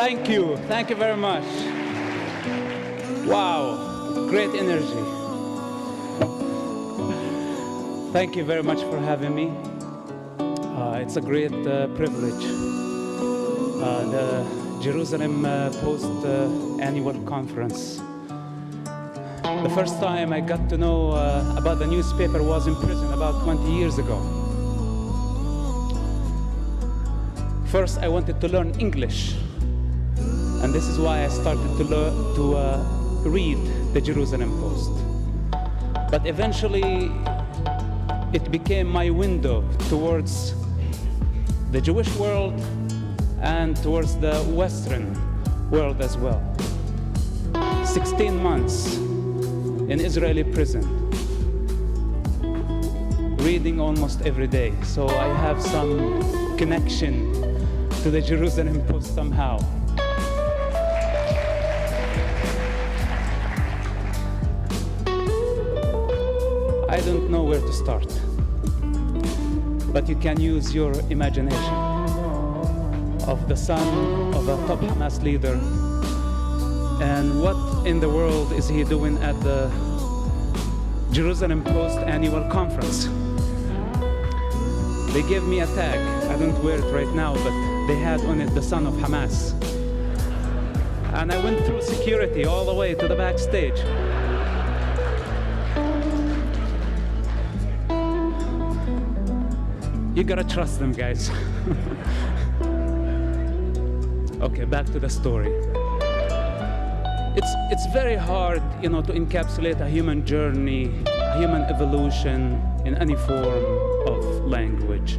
Thank you. Thank you very much. Wow, great energy. Thank you very much for having me. It's a great privilege. The Jerusalem Post annual conference. The first time I got to know about the newspaper was in prison about 20 years ago. First, I wanted to learn English. And this is why I started to read the Jerusalem Post. But eventually, it became my window towards the Jewish world and towards the Western world as well. 16 months in Israeli prison, reading almost every day. So I have some connection to the Jerusalem Post somehow. I don't know where to start, but you can use your imagination of the son of a top Hamas leader, and what in the world is he doing at the Jerusalem Post annual conference? They gave me a tag. I don't wear it right now, but they had on it the son of Hamas. And I went through security all the way to the backstage. You gotta trust them, guys. Okay, back to the story. It's very hard, to encapsulate a human journey, a human evolution in any form of language.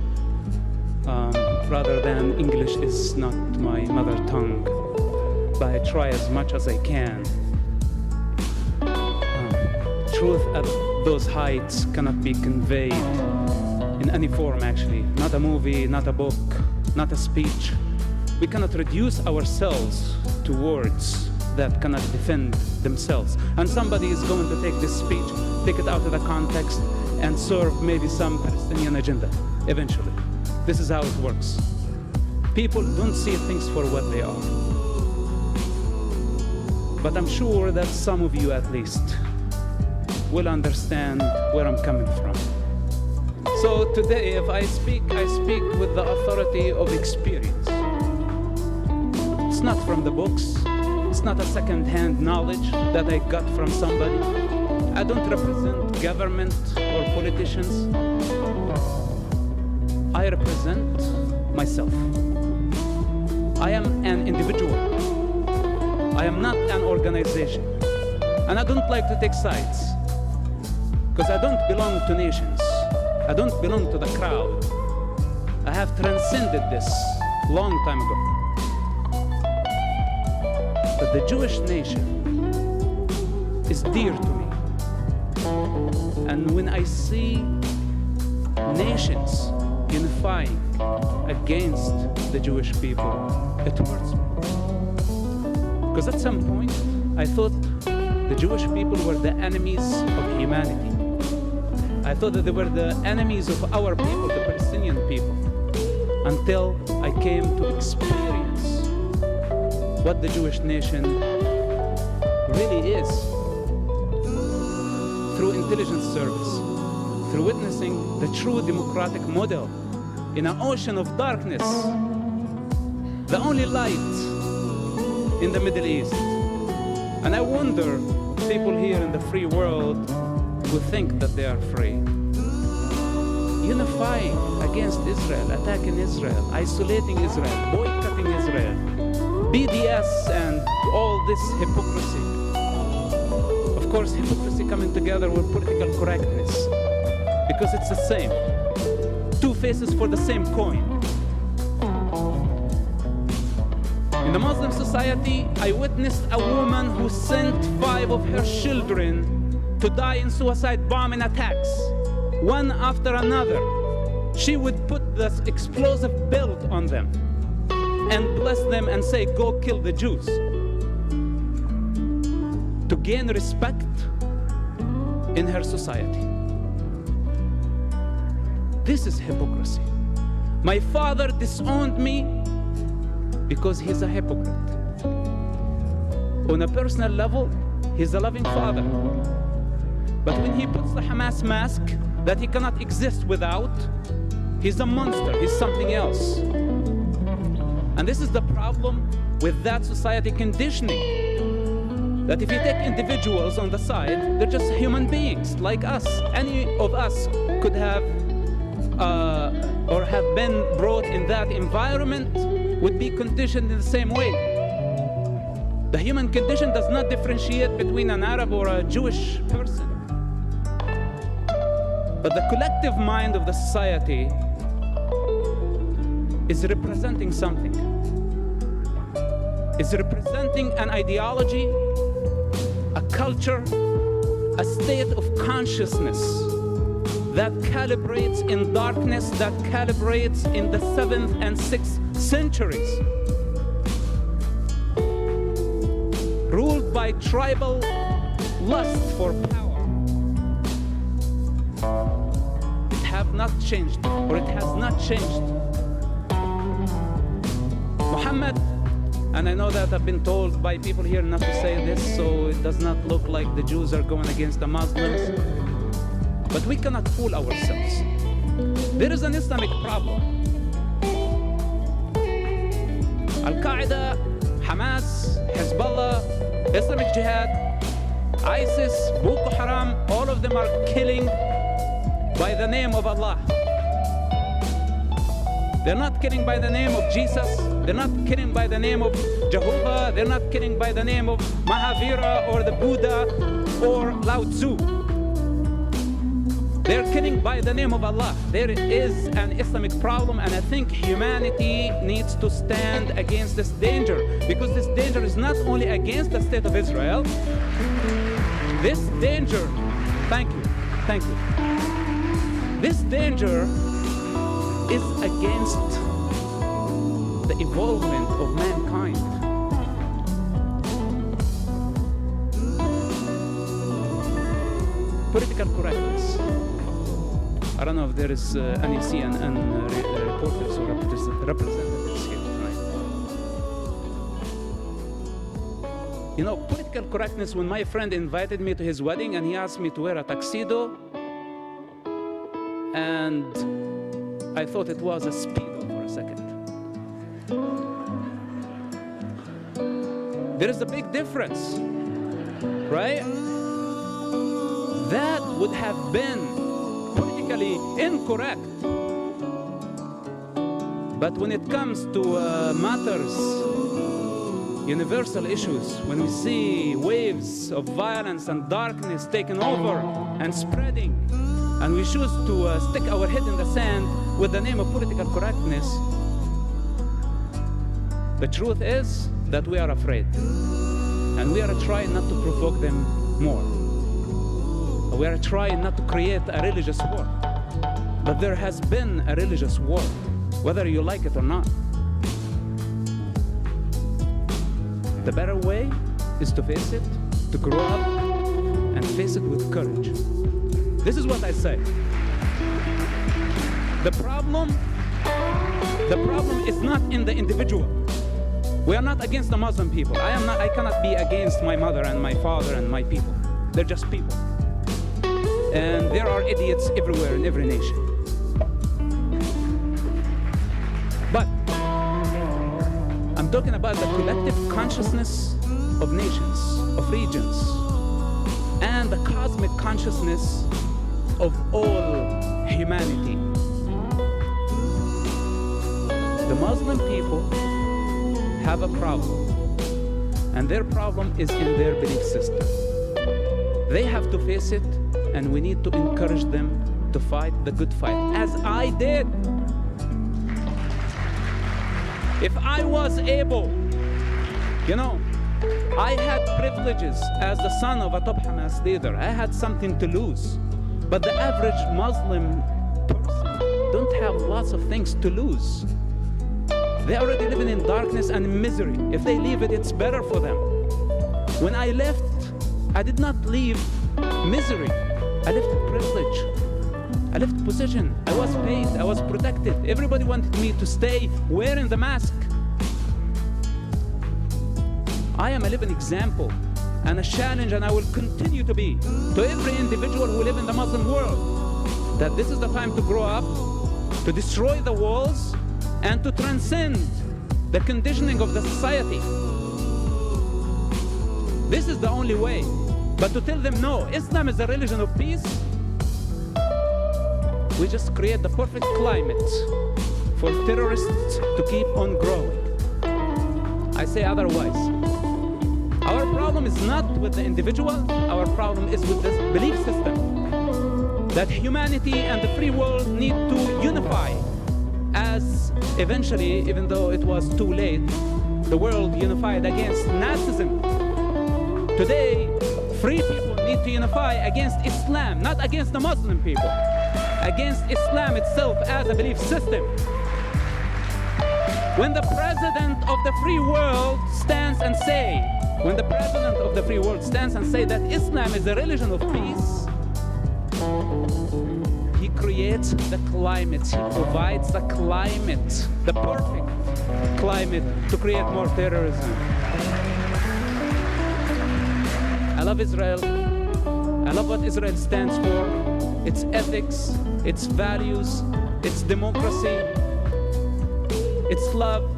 Rather than English is not my mother tongue, but I try as much as I can. Truth at those heights cannot be conveyed in any form, actually. Not a movie, not a book, not a speech. We cannot reduce ourselves to words that cannot defend themselves. And somebody is going to take this speech, take it out of the context, and serve maybe some Palestinian agenda, eventually. This is how it works. People don't see things for what they are. But I'm sure that some of you, at least, will understand where I'm coming from. So today, if I speak with the authority of experience. It's not from the books. It's not a second-hand knowledge that I got from somebody. I don't represent government or politicians. I represent myself. I am an individual. I am not an organization. And I don't like to take sides, because I don't belong to nations. I don't belong to the crowd. I have transcended this long time ago. But the Jewish nation is dear to me. And when I see nations unifying against the Jewish people, it hurts me. Because at some point, I thought the Jewish people were the enemies of humanity. I thought that they were the enemies of our people, the Palestinian people, until I came to experience what the Jewish nation really is through intelligence service, through witnessing the true democratic model in an ocean of darkness, the only light in the Middle East. And I wonder if people here in the free world who think that they are free, unifying against Israel, attacking Israel, isolating Israel, boycotting Israel, BDS and all this hypocrisy. Of course, hypocrisy coming together with political correctness, because it's the same. Two faces for the same coin. In the Muslim society, I witnessed a woman who sent 5 of her children to die in suicide bombing attacks, one after another. She would put this explosive belt on them and bless them and say, "Go kill the Jews," to gain respect in her society. This is hypocrisy. My father disowned me because he's a hypocrite. On a personal level, he's a loving father. But when he puts the Hamas mask that he cannot exist without, he's a monster, he's something else. And this is the problem with that society conditioning. That if you take individuals on the side, they're just human beings like us. Any of us could have or have been brought in that environment, would be conditioned in the same way. The human condition does not differentiate between an Arab or a Jewish person. But the collective mind of the society is representing something. It's representing an ideology, a culture, a state of consciousness that calibrates in darkness, that calibrates in the 7th and 6th centuries. Ruled by tribal lust for power. It have not changed, or it has not changed. Muhammad, and I know that I've been told by people here not to say this, so it does not look like the Jews are going against the Muslims. But we cannot fool ourselves. There is an Islamic problem. Al-Qaeda, Hamas, Hezbollah, Islamic Jihad, ISIS, Boko Haram, all of them are killing by the name of Allah. They're not killing by the name of Jesus. They're not killing by the name of Jehovah. They're not killing by the name of Mahavira or the Buddha or Lao Tzu. They're killing by the name of Allah. There is an Islamic problem, and I think humanity needs to stand against this danger, because this danger is not only against the state of Israel. This danger, thank you. This danger is against the evolvement of mankind. Political correctness. I don't know if there is any CNN reporters or representatives here tonight. You know, political correctness, when my friend invited me to his wedding and he asked me to wear a tuxedo, and I thought it was a Speedo for a second. There is a big difference, right? That would have been politically incorrect. But when it comes to matters, universal issues, when we see waves of violence and darkness taking over and spreading, and we choose to stick our head in the sand with the name of political correctness, the truth is that we are afraid. And we are trying not to provoke them more. We are trying not to create a religious war. But there has been a religious war, whether you like it or not. The better way is to face it, to grow up, and face it with courage. This is what I say. The problem is not in the individual. We are not against the Muslim people. I cannot be against my mother and my father and my people. They're just people. And there are idiots everywhere in every nation. But I'm talking about the collective consciousness of nations, of regions, and the cosmic consciousness of all humanity. The Muslim people have a problem, and their problem is in their belief system. They have to face it, and we need to encourage them to fight the good fight, as I did. If I was able, you know, I had privileges as the son of a top Hamas leader. I had something to lose. But the average Muslim person don't have lots of things to lose. They're already living in darkness and in misery. If they leave it, it's better for them. When I left, I did not leave misery. I left privilege. I left position. I was paid. I was protected. Everybody wanted me to stay wearing the mask. I am a living example and a challenge, and I will continue to be, to every individual who live in the Muslim world, that this is the time to grow up, to destroy the walls, and to transcend the conditioning of the society. This is the only way. But to tell them, no, Islam is a religion of peace, we just create the perfect climate for terrorists to keep on growing. I say otherwise. Our problem is not with the individual, our problem is with this belief system that humanity and the free world need to unify, as eventually, even though it was too late, the world unified against Nazism. Today, free people need to unify against Islam, not against the Muslim people, against Islam itself as a belief system. When the president of the free world stands and say, that Islam is a religion of peace, he creates the climate, he provides the climate, the perfect climate to create more terrorism. I love Israel. I love what Israel stands for, its ethics, its values, its democracy, its love.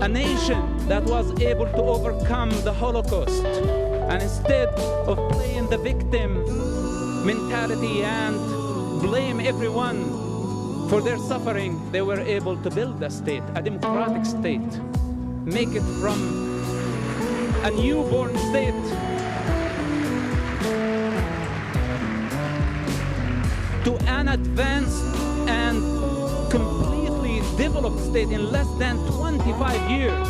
A nation that was able to overcome the Holocaust, and instead of playing the victim mentality and blame everyone for their suffering, they were able to build a state, a democratic state, make it from a newborn state to an advanced and completely developed state in less than 25 years.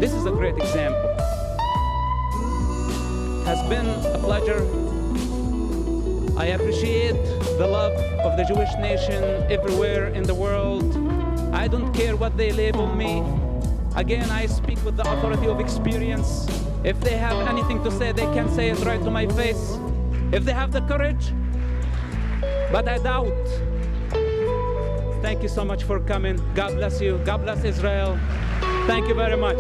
This is a great example. It has been a pleasure. I appreciate the love of the Jewish nation everywhere in the world. I don't care what they label me. Again, I speak with the authority of experience. If they have anything to say, they can say it right to my face. If they have the courage, but I doubt. Thank you so much for coming. God bless you. God bless Israel. Thank you very much.